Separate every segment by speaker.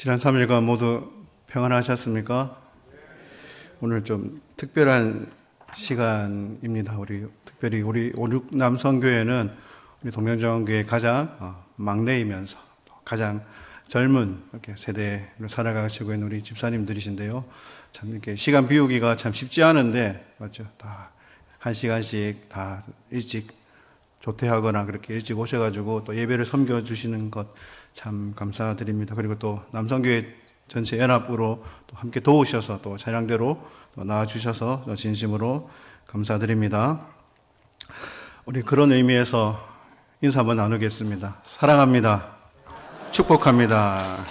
Speaker 1: 지난 3일간 모두 평안하셨습니까? 오늘 좀 특별한 시간입니다. 특별히 우리 5, 6 남성교회는 우리 동명정교회 가장 막내이면서 가장 젊은 이렇게 세대를 살아가시고 있는 우리 집사님들이신데요. 참 이렇게 시간 비우기가 참 쉽지 않은데, 맞죠? 다 한 시간씩 다 일찍 조퇴하거나 그렇게 일찍 오셔가지고 또 예배를 섬겨주시는 것 참 감사드립니다. 그리고 또 남성교회 전체 연합으로 또 함께 도우셔서 또 찬양대로 또 나와주셔서 진심으로 감사드립니다. 우리 그런 의미에서 인사 한번 나누겠습니다. 사랑합니다. 축복합니다.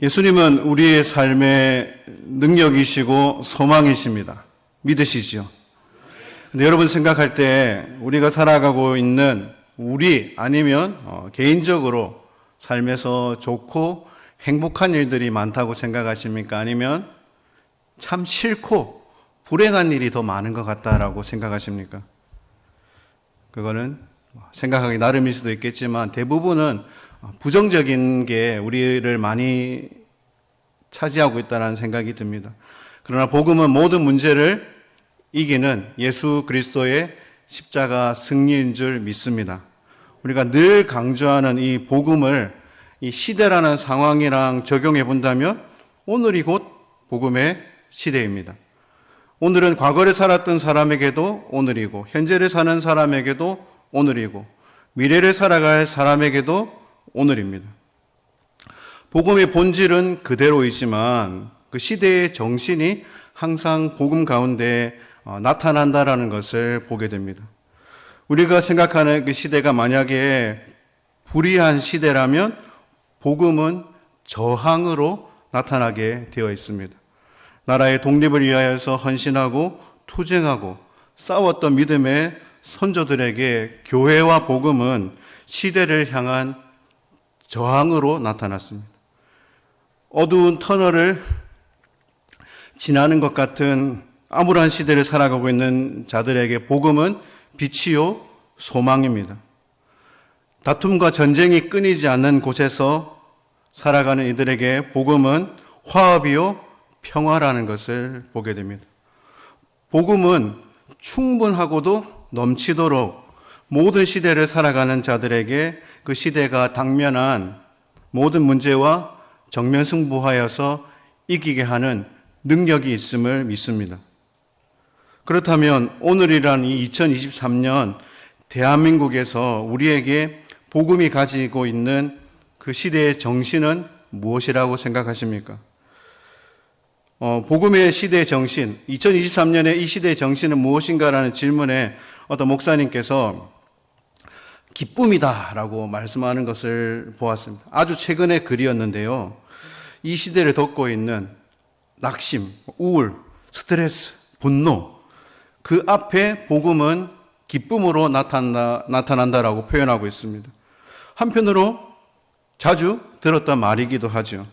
Speaker 1: 예수님은 우리의 삶의 능력이시고 소망이십니다. 믿으시죠? 근데 여러분 생각할 때 우리가 살아가고 있는 우리 아니면 개인적으로 삶에서 좋고 행복한 일들이 많다고 생각하십니까? 아니면 참 싫고 불행한 일이 더 많은 것 같다라고 생각하십니까? 그거는 생각하기 나름일 수도 있겠지만 대부분은 부정적인 게 우리를 많이 차지하고 있다는 생각이 듭니다. 그러나 복음은 모든 문제를 이기는 예수 그리스도의 십자가 승리인 줄 믿습니다. 우리가 늘 강조하는 이 복음을 이 시대라는 상황이랑 적용해 본다면 오늘이 곧 복음의 시대입니다. 오늘은 과거를 살았던 사람에게도 오늘이고, 현재를 사는 사람에게도 오늘이고, 미래를 살아갈 사람에게도 오늘입니다. 복음의 본질은 그대로이지만 그 시대의 정신이 항상 복음 가운데 나타난다라는 것을 보게 됩니다. 우리가 생각하는 그 시대가 만약에 불의한 시대라면 복음은 저항으로 나타나게 되어 있습니다. 나라의 독립을 위하여서 헌신하고 투쟁하고 싸웠던 믿음의 선조들에게 교회와 복음은 시대를 향한 저항으로 나타났습니다. 어두운 터널을 지나는 것 같은 암울한 시대를 살아가고 있는 자들에게 복음은 빛이요 소망입니다. 다툼과 전쟁이 끊이지 않는 곳에서 살아가는 이들에게 복음은 화합이요 평화라는 것을 보게 됩니다. 복음은 충분하고도 넘치도록 모든 시대를 살아가는 자들에게 그 시대가 당면한 모든 문제와 정면승부하여서 이기게 하는 능력이 있음을 믿습니다. 그렇다면 오늘이란 이 2023년 대한민국에서 우리에게 복음이 가지고 있는 그 시대의 정신은 무엇이라고 생각하십니까? 복음의 시대의 정신, 2023년의 이 시대의 정신은 무엇인가라는 질문에 어떤 목사님께서 기쁨이다라고 말씀하는 것을 보았습니다. 아주 최근의 글이었는데요. 이 시대를 덮고 있는 낙심, 우울, 스트레스, 분노, 그 앞에 복음은 기쁨으로 나타난다라고 표현하고 있습니다. 한편으로 자주 들었던 말이기도 하죠.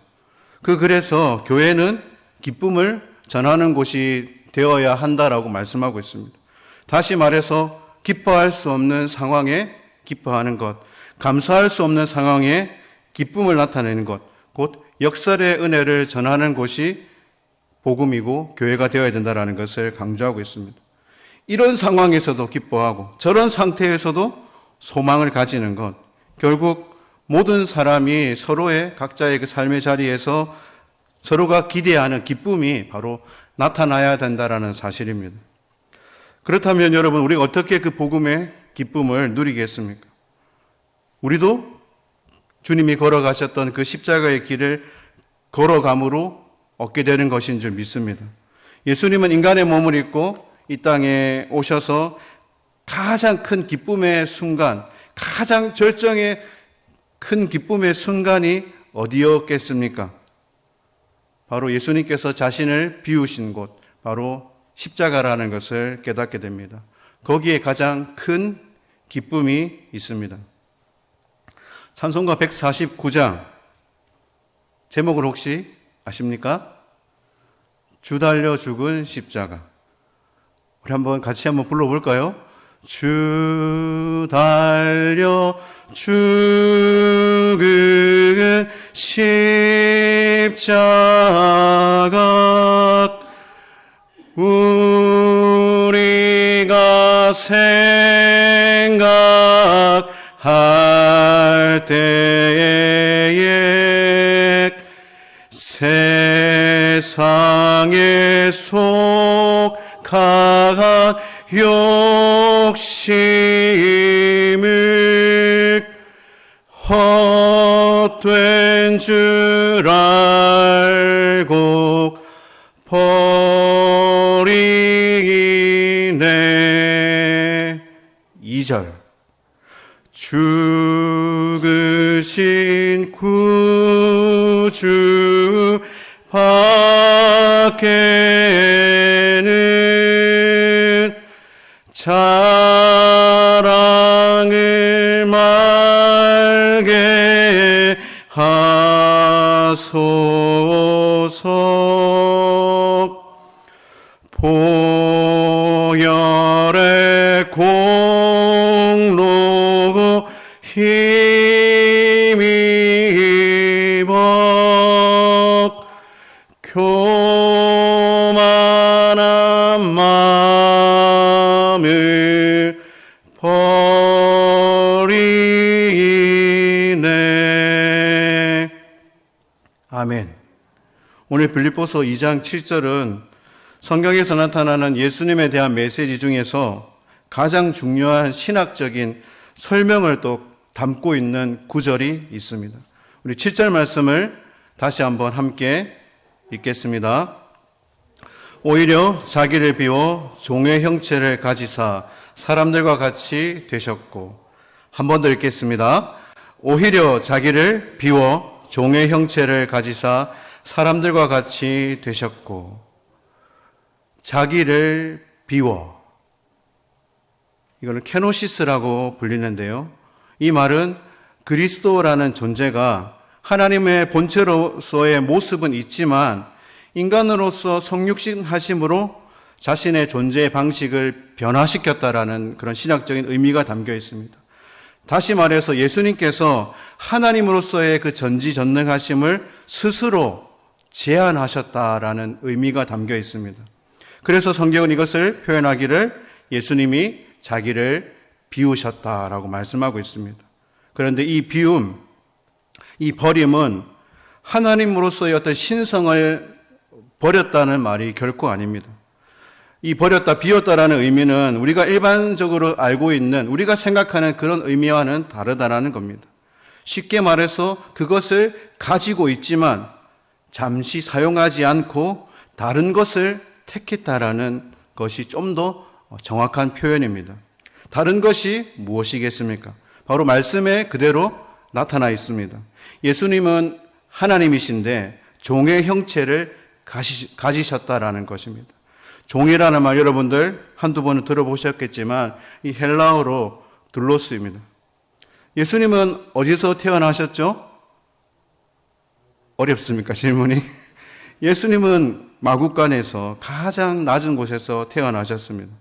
Speaker 1: 그 글에서 교회는 기쁨을 전하는 곳이 되어야 한다라고 말씀하고 있습니다. 다시 말해서 기뻐할 수 없는 상황에 기뻐하는 것, 감사할 수 없는 상황에 기쁨을 나타내는 것, 곧 역설의 은혜를 전하는 곳이 복음이고 교회가 되어야 된다는 것을 강조하고 있습니다. 이런 상황에서도 기뻐하고 저런 상태에서도 소망을 가지는 것, 결국 모든 사람이 서로의 각자의 그 삶의 자리에서 서로가 기대하는 기쁨이 바로 나타나야 된다는 사실입니다. 그렇다면 여러분, 우리가 어떻게 그 복음의 기쁨을 누리겠습니까? 우리도 주님이 걸어가셨던 그 십자가의 길을 걸어감으로 얻게 되는 것인 줄 믿습니다. 예수님은 인간의 몸을 입고 이 땅에 오셔서 가장 큰 기쁨의 순간, 가장 절정의 큰 기쁨의 순간이 어디였겠습니까? 바로 예수님께서 자신을 비우신 곳, 바로 십자가라는 것을 깨닫게 됩니다. 거기에 가장 큰 기쁨이 있습니다. 찬송가 149장 제목을 혹시 아십니까? 주 달려 죽은 십자가. 우리 같이 한번 불러볼까요? 주 달려 죽은 십자가 우리가 생각할 때에 세상에 속한 욕심을 헛된 줄 알고 버리네. 2절 죽으신 구주 밖에는 자랑을 말게 하소서. 보혈의 공로 힘입어 교만한 마음을 버리네. 아멘. 오늘 빌립보서 2장 7절은 성경에서 나타나는 예수님에 대한 메시지 중에서 가장 중요한 신학적인 설명을 또 담고 있는 구절이 있습니다. 우리 7절 말씀을 다시 한번 함께 읽겠습니다. 오히려 자기를 비워 종의 형체를 가지사 사람들과 같이 되셨고. 한 번 더 읽겠습니다. 오히려 자기를 비워 종의 형체를 가지사 사람들과 같이 되셨고. 자기를 비워. 이걸 케노시스라고 불리는데요. 이 말은 그리스도라는 존재가 하나님의 본체로서의 모습은 있지만 인간으로서 성육신하심으로 자신의 존재의 방식을 변화시켰다라는 그런 신학적인 의미가 담겨 있습니다. 다시 말해서 예수님께서 하나님으로서의 그 전지전능하심을 스스로 제한하셨다라는 의미가 담겨 있습니다. 그래서 성경은 이것을 표현하기를 예수님이 자기를 비우셨다라고 말씀하고 있습니다. 그런데 이 비움, 이 버림은 하나님으로서의 어떤 신성을 버렸다는 말이 결코 아닙니다. 이 버렸다, 비웠다라는 의미는 우리가 일반적으로 알고 있는, 우리가 생각하는 그런 의미와는 다르다라는 겁니다. 쉽게 말해서 그것을 가지고 있지만 잠시 사용하지 않고 다른 것을 택했다라는 것이 좀 더 정확한 표현입니다. 다른 것이 무엇이겠습니까? 바로 말씀에 그대로 나타나 있습니다. 예수님은 하나님이신데 종의 형체를 가지셨다라는 것입니다. 종이라는 말 여러분들 한두 번은 들어보셨겠지만 이 헬라어로 둘로스입니다. 예수님은 어디서 태어나셨죠? 어렵습니까? 질문이. 예수님은 마구간에서 가장 낮은 곳에서 태어나셨습니다.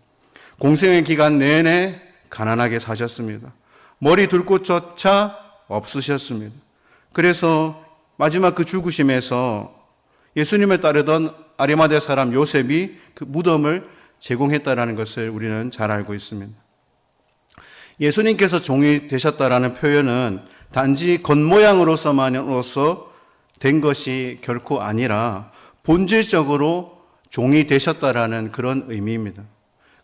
Speaker 1: 공생의 기간 내내 가난하게 사셨습니다. 머리 둘 곳조차 없으셨습니다. 그래서 마지막 그 죽으심에서 예수님을 따르던 아리마대 사람 요셉이 그 무덤을 제공했다라는 것을 우리는 잘 알고 있습니다. 예수님께서 종이 되셨다라는 표현은 단지 겉모양으로서만으로서 된 것이 결코 아니라 본질적으로 종이 되셨다라는 그런 의미입니다.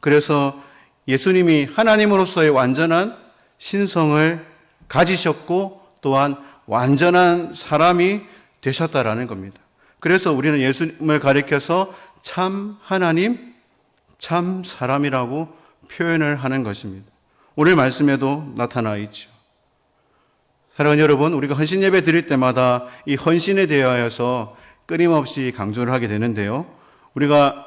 Speaker 1: 그래서 예수님이 하나님으로서의 완전한 신성을 가지셨고 또한 완전한 사람이 되셨다라는 겁니다. 그래서 우리는 예수님을 가리켜서 참 하나님, 참 사람이라고 표현을 하는 것입니다. 오늘 말씀에도 나타나 있죠. 사랑하는 여러분, 우리가 헌신 예배 드릴 때마다 이 헌신에 대하여서 끊임없이 강조를 하게 되는데요. 우리가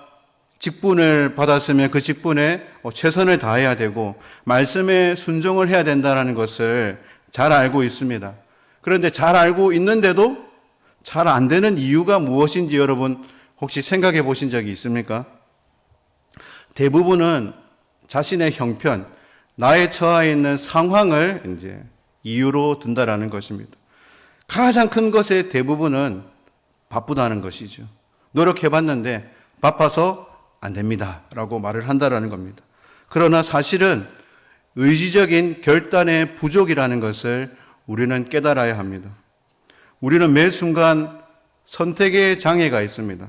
Speaker 1: 직분을 받았으면 그 직분에 최선을 다해야 되고 말씀에 순종을 해야 된다는 것을 잘 알고 있습니다. 그런데 잘 알고 있는데도 잘 안 되는 이유가 무엇인지 여러분 혹시 생각해 보신 적이 있습니까? 대부분은 자신의 형편, 나의 처해 있는 상황을 이제 이유로 든다라는 것입니다. 가장 큰 것의 대부분은 바쁘다는 것이죠. 노력해봤는데 바빠서 안 됩니다 라고 말을 한다라는 겁니다. 그러나 사실은 의지적인 결단의 부족이라는 것을 우리는 깨달아야 합니다. 우리는 매 순간 선택의 장애가 있습니다.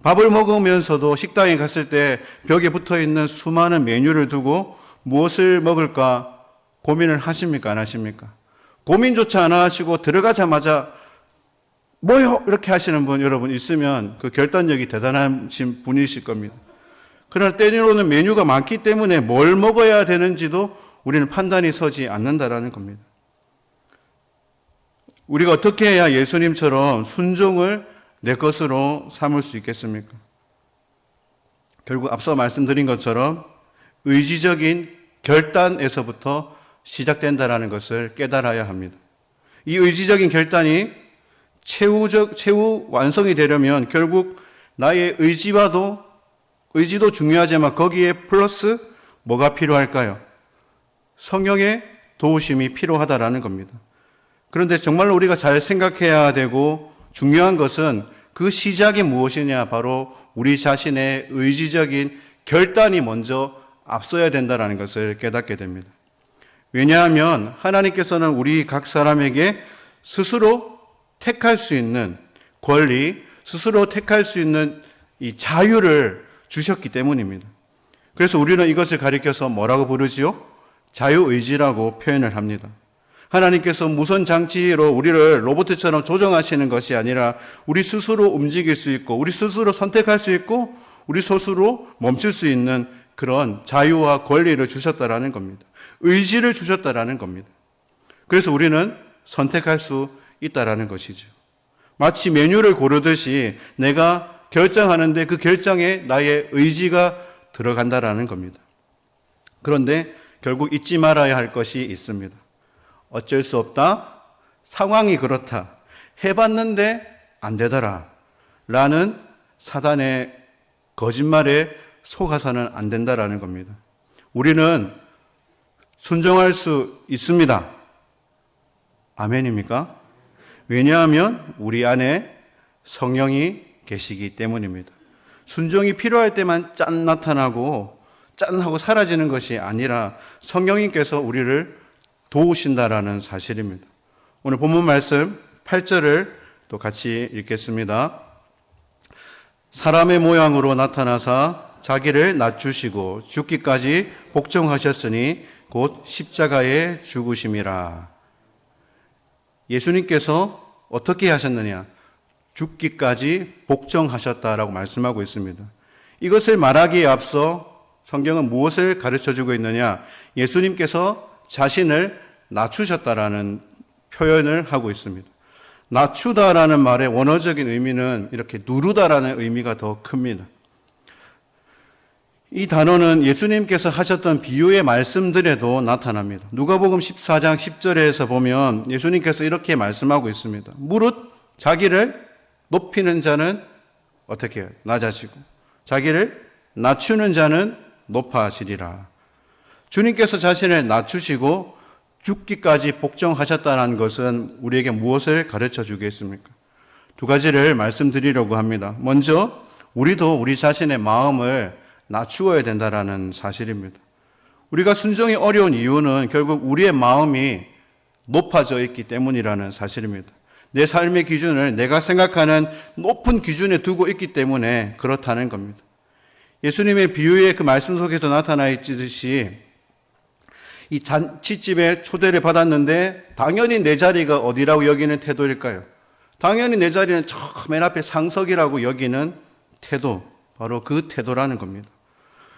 Speaker 1: 밥을 먹으면서도 식당에 갔을 때 벽에 붙어있는 수많은 메뉴를 두고 무엇을 먹을까 고민을 하십니까? 안 하십니까? 고민조차 안 하시고 들어가자마자 뭐요? 이렇게 하시는 분 여러분 있으면 그 결단력이 대단하신 분이실 겁니다. 그러나 때로는 메뉴가 많기 때문에 뭘 먹어야 되는지도 우리는 판단이 서지 않는다라는 겁니다. 우리가 어떻게 해야 예수님처럼 순종을 내 것으로 삼을 수 있겠습니까? 결국 앞서 말씀드린 것처럼 의지적인 결단에서부터 시작된다라는 것을 깨달아야 합니다. 이 의지적인 결단이 최후 완성이 되려면 결국 나의 의지도 중요하지만 거기에 플러스 뭐가 필요할까요? 성령의 도우심이 필요하다라는 겁니다. 그런데 정말로 우리가 잘 생각해야 되고 중요한 것은 그 시작이 무엇이냐? 바로 우리 자신의 의지적인 결단이 먼저 앞서야 된다는 것을 깨닫게 됩니다. 왜냐하면 하나님께서는 우리 각 사람에게 스스로 택할 수 있는 권리, 스스로 택할 수 있는 이 자유를 주셨기 때문입니다. 그래서 우리는 이것을 가리켜서 뭐라고 부르지요? 자유의지라고 표현을 합니다. 하나님께서 무선 장치로 우리를 로봇처럼 조정하시는 것이 아니라 우리 스스로 움직일 수 있고 우리 스스로 선택할 수 있고 우리 스스로 멈출 수 있는 그런 자유와 권리를 주셨다라는 겁니다. 의지를 주셨다라는 겁니다. 그래서 우리는 선택할 수 있다라는 것이죠. 마치 메뉴를 고르듯이 내가 결정하는데 그 결정에 나의 의지가 들어간다라는 겁니다. 그런데 결국 잊지 말아야 할 것이 있습니다. 어쩔 수 없다. 상황이 그렇다. 해봤는데 안 되더라. 라는 사단의 거짓말에 속아서는 안 된다라는 겁니다. 우리는 순종할 수 있습니다. 아멘입니까? 왜냐하면 우리 안에 성령이 계시기 때문입니다. 순종이 필요할 때만 짠 나타나고 짠 하고 사라지는 것이 아니라 성령님께서 우리를 도우신다라는 사실입니다. 오늘 본문 말씀 8절을 또 같이 읽겠습니다. 사람의 모양으로 나타나사 자기를 낮추시고 죽기까지 복종하셨으니 곧 십자가에 죽으심이라. 예수님께서 어떻게 하셨느냐? 죽기까지 복종하셨다라고 말씀하고 있습니다. 이것을 말하기에 앞서 성경은 무엇을 가르쳐주고 있느냐? 예수님께서 자신을 낮추셨다라는 표현을 하고 있습니다. 낮추다라는 말의 원어적인 의미는 이렇게 누르다라는 의미가 더 큽니다. 이 단어는 예수님께서 하셨던 비유의 말씀들에도 나타납니다. 누가복음 14장 10절에서 보면 예수님께서 이렇게 말씀하고 있습니다. 무릇 자기를 높이는 자는 어떻게 해요? 낮아지고 자기를 낮추는 자는 높아지리라. 주님께서 자신을 낮추시고 죽기까지 복종하셨다는 것은 우리에게 무엇을 가르쳐 주겠습니까? 두 가지를 말씀드리려고 합니다. 먼저 우리도 우리 자신의 마음을 낮추어야 된다는 사실입니다. 우리가 순종이 어려운 이유는 결국 우리의 마음이 높아져 있기 때문이라는 사실입니다. 내 삶의 기준을 내가 생각하는 높은 기준에 두고 있기 때문에 그렇다는 겁니다. 예수님의 비유의 그 말씀 속에서 나타나 있듯이 이 잔치집에 초대를 받았는데 당연히 내 자리가 어디라고 여기는 태도일까요? 당연히 내 자리는 저 맨 앞에 상석이라고 여기는 태도, 바로 그 태도라는 겁니다.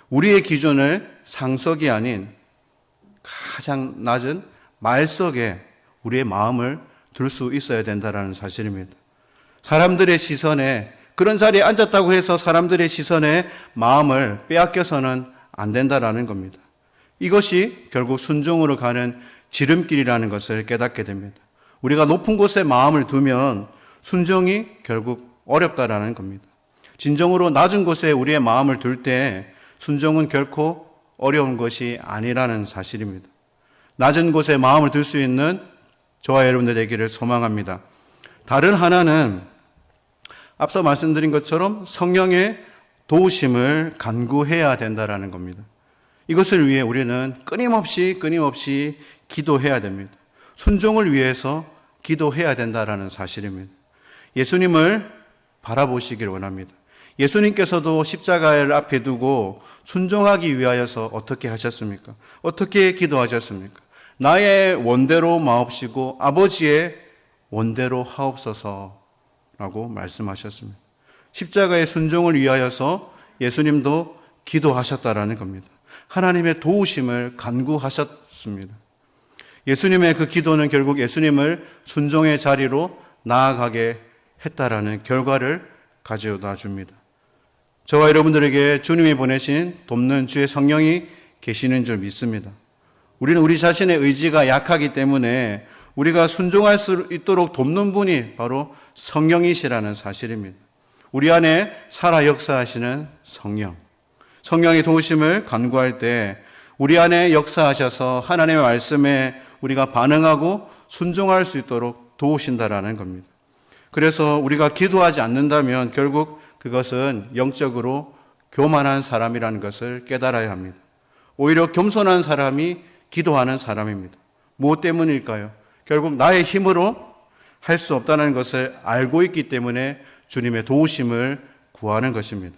Speaker 1: 우리의 기준을 상석이 아닌 가장 낮은 말석에 우리의 마음을 둘 수 있어야 된다는 사실입니다. 사람들의 시선에, 그런 자리에 앉았다고 해서 사람들의 시선에 마음을 빼앗겨서는 안 된다는 겁니다. 이것이 결국 순종으로 가는 지름길이라는 것을 깨닫게 됩니다. 우리가 높은 곳에 마음을 두면 순종이 결국 어렵다라는 겁니다. 진정으로 낮은 곳에 우리의 마음을 둘 때 순종은 결코 어려운 것이 아니라는 사실입니다. 낮은 곳에 마음을 둘 수 있는 저와 여러분들 되기를 소망합니다. 다른 하나는 앞서 말씀드린 것처럼 성령의 도우심을 간구해야 된다라는 겁니다. 이것을 위해 우리는 끊임없이 기도해야 됩니다. 순종을 위해서 기도해야 된다라는 사실입니다. 예수님을 바라보시길 원합니다. 예수님께서도 십자가를 앞에 두고 순종하기 위하여서 어떻게 하셨습니까? 어떻게 기도하셨습니까? 나의 원대로 마옵시고 아버지의 원대로 하옵소서라고 말씀하셨습니다. 십자가의 순종을 위하여서 예수님도 기도하셨다라는 겁니다. 하나님의 도우심을 간구하셨습니다. 예수님의 그 기도는 결국 예수님을 순종의 자리로 나아가게 했다라는 결과를 가져다 줍니다. 저와 여러분들에게 주님이 보내신 돕는 주의 성령이 계시는 줄 믿습니다. 우리는 우리 자신의 의지가 약하기 때문에 우리가 순종할 수 있도록 돕는 분이 바로 성령이시라는 사실입니다. 우리 안에 살아 역사하시는 성령. 성령의 도우심을 간구할 때 우리 안에 역사하셔서 하나님의 말씀에 우리가 반응하고 순종할 수 있도록 도우신다라는 겁니다. 그래서 우리가 기도하지 않는다면 결국 그것은 영적으로 교만한 사람이라는 것을 깨달아야 합니다. 오히려 겸손한 사람이 기도하는 사람입니다. 무엇 때문일까요? 결국 나의 힘으로 할 수 없다는 것을 알고 있기 때문에 주님의 도우심을 구하는 것입니다.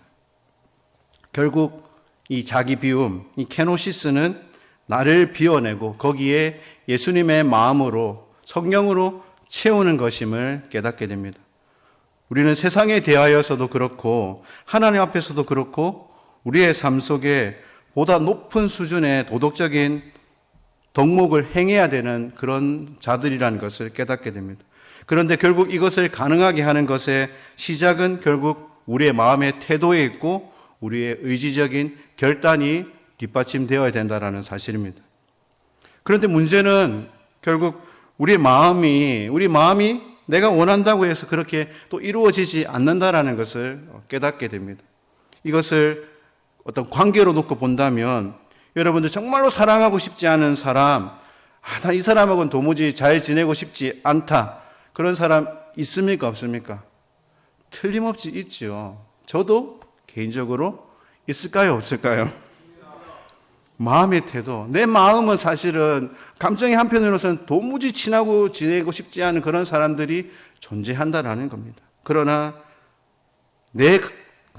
Speaker 1: 결국 이 자기 비움, 이 케노시스는 나를 비워내고 거기에 예수님의 마음으로 성령으로 채우는 것임을 깨닫게 됩니다. 우리는 세상에 대하여서도 그렇고 하나님 앞에서도 그렇고 우리의 삶 속에 보다 높은 수준의 도덕적인 덕목을 행해야 되는 그런 자들이라는 것을 깨닫게 됩니다. 그런데 결국 이것을 가능하게 하는 것의 시작은 결국 우리의 마음의 태도에 있고 우리의 의지적인 결단이 뒷받침되어야 된다는 사실입니다. 그런데 문제는 결국 우리 마음이 내가 원한다고 해서 그렇게 또 이루어지지 않는다라는 것을 깨닫게 됩니다. 이것을 어떤 관계로 놓고 본다면 여러분들 정말로 사랑하고 싶지 않은 사람, 난 이 사람하고는 도무지 잘 지내고 싶지 않다. 그런 사람 있습니까? 없습니까? 틀림없이 있죠. 저도 개인적으로 있을까요? 없을까요? 마음의 태도. 내 마음은 사실은 감정의 한편으로서는 도무지 친하고 지내고 싶지 않은 그런 사람들이 존재한다라는 겁니다. 그러나 내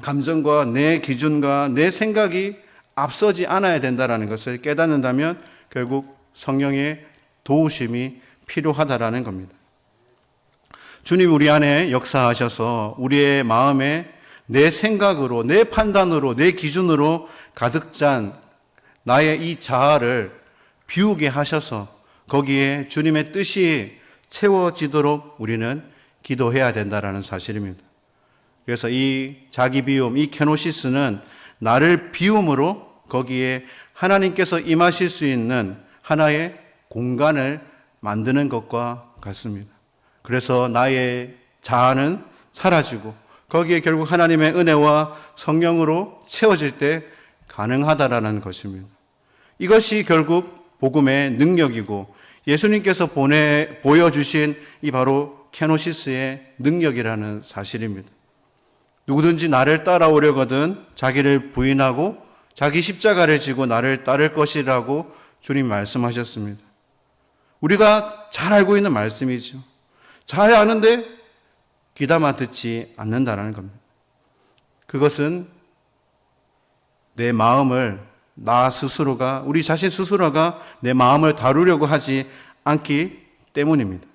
Speaker 1: 감정과 내 기준과 내 생각이 앞서지 않아야 된다라는 것을 깨닫는다면 결국 성령의 도우심이 필요하다라는 겁니다. 주님 우리 안에 역사하셔서 우리의 마음에 내 생각으로, 내 판단으로, 내 기준으로 가득 찬 나의 이 자아를 비우게 하셔서 거기에 주님의 뜻이 채워지도록 우리는 기도해야 된다는 사실입니다. 그래서 이 자기 비움, 이 케노시스는 나를 비움으로 거기에 하나님께서 임하실 수 있는 하나의 공간을 만드는 것과 같습니다. 그래서 나의 자아는 사라지고 거기에 결국 하나님의 은혜와 성령으로 채워질 때 가능하다라는 것입니다. 이것이 결국 복음의 능력이고 예수님께서 보여주신 이 바로 케노시스의 능력이라는 사실입니다. 누구든지 나를 따라오려거든 자기를 부인하고 자기 십자가를 지고 나를 따를 것이라고 주님 말씀하셨습니다. 우리가 잘 알고 있는 말씀이죠. 잘 아는데 귀담아 듣지 않는다는 겁니다. 그것은 내 마음을 나 스스로가, 우리 자신 스스로가 내 마음을 다루려고 하지 않기 때문입니다.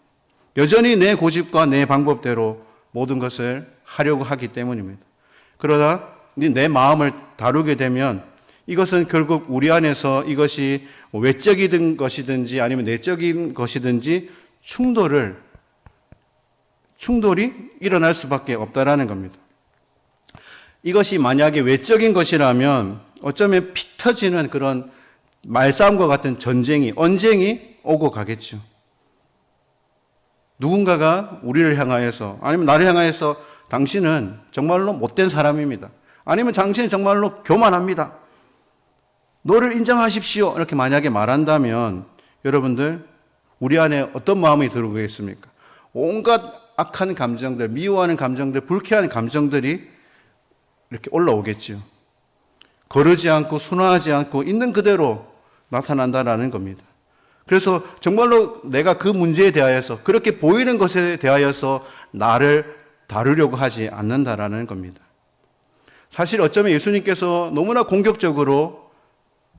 Speaker 1: 여전히 내 고집과 내 방법대로 모든 것을 하려고 하기 때문입니다. 그러나 내 마음을 다루게 되면 이것은 결국 우리 안에서 이것이 외적인 것이든지 아니면 내적인 것이든지 충돌이 일어날 수밖에 없다라는 겁니다. 이것이 만약에 외적인 것이라면 어쩌면 피 터지는 그런 말싸움과 같은 언쟁이 오고 가겠죠. 누군가가 우리를 향하여서 아니면 나를 향하여서 당신은 정말로 못된 사람입니다. 아니면 당신은 정말로 교만합니다. 너를 인정하십시오. 이렇게 만약에 말한다면 여러분들 우리 안에 어떤 마음이 들어오겠습니까? 온갖 악한 감정들, 미워하는 감정들, 불쾌한 감정들이 이렇게 올라오겠죠. 거르지 않고 순화하지 않고 있는 그대로 나타난다라는 겁니다. 그래서 정말로 내가 그 문제에 대하여서 그렇게 보이는 것에 대하여서 나를 다루려고 하지 않는다라는 겁니다. 사실 어쩌면 예수님께서 너무나 공격적으로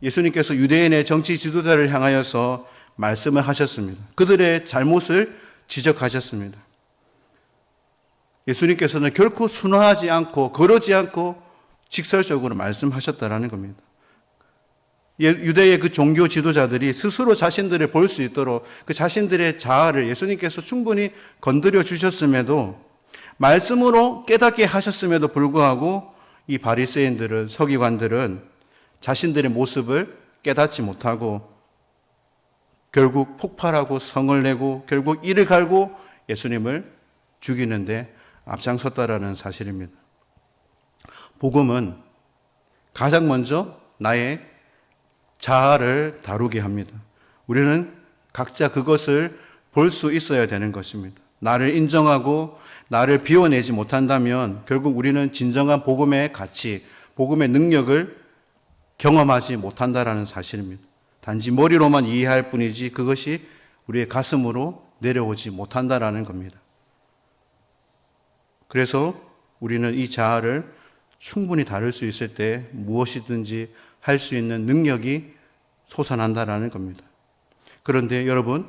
Speaker 1: 예수님께서 유대인의 정치 지도자를 향하여서 말씀을 하셨습니다. 그들의 잘못을 지적하셨습니다. 예수님께서는 결코 순화하지 않고 거르지 않고 직설적으로 말씀하셨다라는 겁니다. 유대의 그 종교 지도자들이 스스로 자신들을 볼 수 있도록 그 자신들의 자아를 예수님께서 충분히 건드려 주셨음에도 말씀으로 깨닫게 하셨음에도 불구하고 이 바리새인들은 서기관들은 자신들의 모습을 깨닫지 못하고 결국 폭발하고 성을 내고 결국 이를 갈고 예수님을 죽이는데 앞장섰다라는 사실입니다. 복음은 가장 먼저 나의 자아를 다루게 합니다. 우리는 각자 그것을 볼 수 있어야 되는 것입니다. 나를 인정하고 나를 비워내지 못한다면 결국 우리는 진정한 복음의 가치, 복음의 능력을 경험하지 못한다라는 사실입니다. 단지 머리로만 이해할 뿐이지 그것이 우리의 가슴으로 내려오지 못한다라는 겁니다. 그래서 우리는 이 자아를 충분히 다룰 수 있을 때 무엇이든지 할 수 있는 능력이 솟아난다라는 겁니다. 그런데 여러분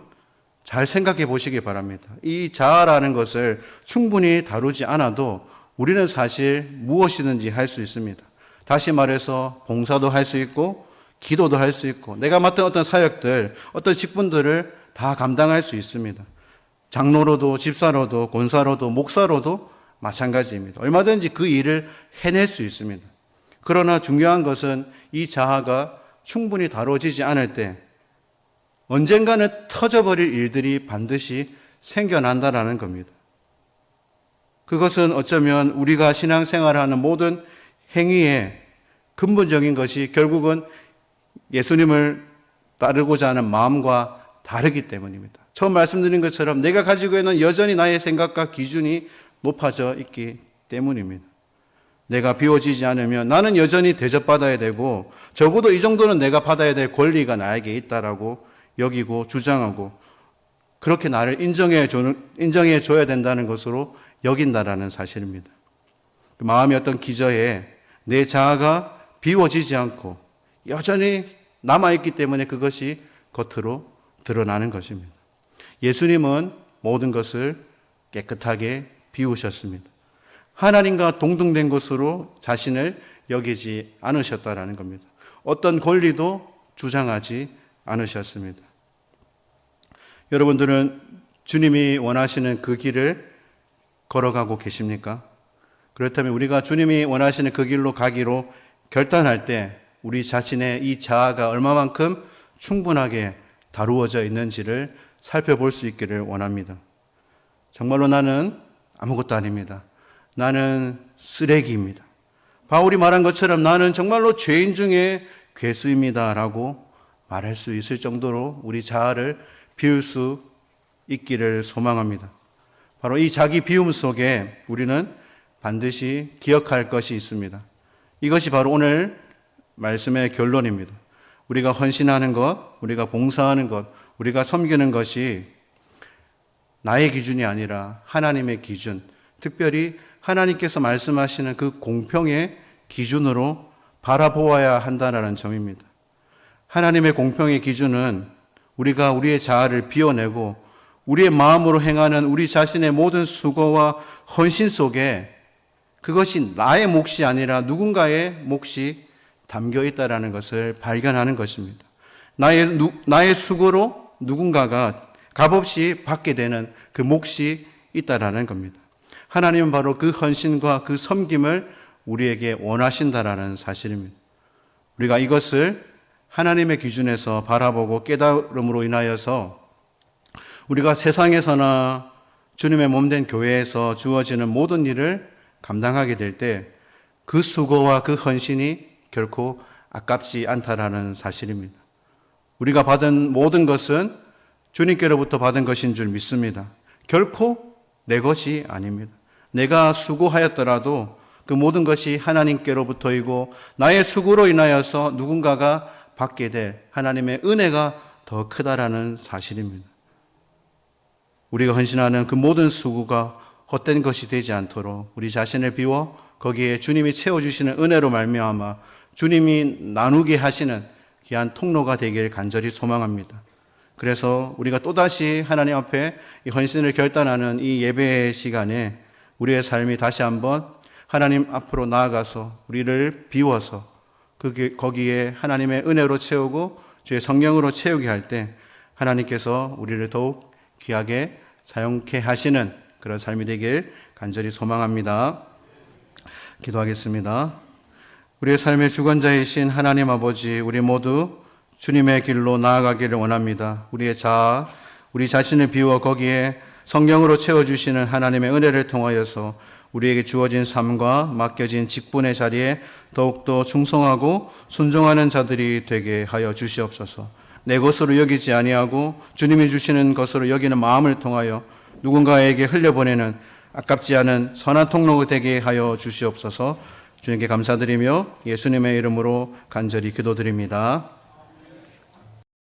Speaker 1: 잘 생각해 보시기 바랍니다. 이 자아라는 것을 충분히 다루지 않아도 우리는 사실 무엇이든지 할 수 있습니다. 다시 말해서 봉사도 할 수 있고 기도도 할 수 있고 내가 맡은 어떤 사역들, 어떤 직분들을 다 감당할 수 있습니다. 장로로도 집사로도 권사로도 목사로도 마찬가지입니다. 얼마든지 그 일을 해낼 수 있습니다. 그러나 중요한 것은 이 자아가 충분히 다뤄지지 않을 때 언젠가는 터져버릴 일들이 반드시 생겨난다라는 겁니다. 그것은 어쩌면 우리가 신앙생활하는 모든 행위의 근본적인 것이 결국은 예수님을 따르고자 하는 마음과 다르기 때문입니다. 처음 말씀드린 것처럼 내가 가지고 있는 여전히 나의 생각과 기준이 높아져 있기 때문입니다. 내가 비워지지 않으면 나는 여전히 대접받아야 되고 적어도 이 정도는 내가 받아야 될 권리가 나에게 있다라고 여기고 주장하고 그렇게 나를 인정해 줘야 된다는 것으로 여긴다라는 사실입니다. 마음의 어떤 기저에 내 자아가 비워지지 않고 여전히 남아있기 때문에 그것이 겉으로 드러나는 것입니다. 예수님은 모든 것을 깨끗하게 비우셨습니다. 하나님과 동등된 것으로 자신을 여기지 않으셨다라는 겁니다. 어떤 권리도 주장하지 않으셨습니다. 여러분들은 주님이 원하시는 그 길을 걸어가고 계십니까? 그렇다면 우리가 주님이 원하시는 그 길로 가기로 결단할 때 우리 자신의 이 자아가 얼마만큼 충분하게 다루어져 있는지를 살펴볼 수 있기를 원합니다. 정말로 나는 아무것도 아닙니다. 나는 쓰레기입니다. 바울이 말한 것처럼 나는 정말로 죄인 중에 괴수입니다 라고 말할 수 있을 정도로 우리 자아를 비울 수 있기를 소망합니다. 바로 이 자기 비움 속에 우리는 반드시 기억할 것이 있습니다. 이것이 바로 오늘 말씀의 결론입니다. 우리가 헌신하는 것, 우리가 봉사하는 것, 우리가 섬기는 것이 나의 기준이 아니라 하나님의 기준, 특별히 하나님께서 말씀하시는 그 공평의 기준으로 바라보아야 한다는 점입니다. 하나님의 공평의 기준은 우리가 우리의 자아를 비워내고 우리의 마음으로 행하는 우리 자신의 모든 수고와 헌신 속에 그것이 나의 몫이 아니라 누군가의 몫이 담겨 있다는 것을 발견하는 것입니다. 나의 수고로 누군가가 값없이 받게 되는 그 몫이 있다는 겁니다. 하나님은 바로 그 헌신과 그 섬김을 우리에게 원하신다라는 사실입니다. 우리가 이것을 하나님의 기준에서 바라보고 깨달음으로 인하여서 우리가 세상에서나 주님의 몸된 교회에서 주어지는 모든 일을 감당하게 될 때 그 수고와 그 헌신이 결코 아깝지 않다라는 사실입니다. 우리가 받은 모든 것은 주님께로부터 받은 것인 줄 믿습니다. 결코 내 것이 아닙니다. 내가 수고하였더라도 그 모든 것이 하나님께로부터이고 나의 수고로 인하여서 누군가가 받게 될 하나님의 은혜가 더 크다라는 사실입니다. 우리가 헌신하는 그 모든 수고가 헛된 것이 되지 않도록 우리 자신을 비워 거기에 주님이 채워주시는 은혜로 말미암아 주님이 나누게 하시는 귀한 통로가 되길 간절히 소망합니다. 그래서 우리가 또다시 하나님 앞에 이 헌신을 결단하는 이 예배 시간에 우리의 삶이 다시 한번 하나님 앞으로 나아가서 우리를 비워서 거기에 하나님의 은혜로 채우고 주의 성령으로 채우게 할 때 하나님께서 우리를 더욱 귀하게 사용케 하시는 그런 삶이 되길 간절히 소망합니다. 기도하겠습니다. 우리의 삶의 주관자이신 하나님 아버지, 우리 모두 주님의 길로 나아가기를 원합니다. 우리의 자아, 우리 자신을 비워 거기에 성령으로 채워주시는 하나님의 은혜를 통하여서 우리에게 주어진 삶과 맡겨진 직분의 자리에 더욱더 충성하고 순종하는 자들이 되게 하여 주시옵소서. 내 것으로 여기지 아니하고 주님이 주시는 것으로 여기는 마음을 통하여 누군가에게 흘려보내는 아깝지 않은 선한 통로가 되게 하여 주시옵소서. 주님께 감사드리며 예수님의 이름으로 간절히 기도드립니다.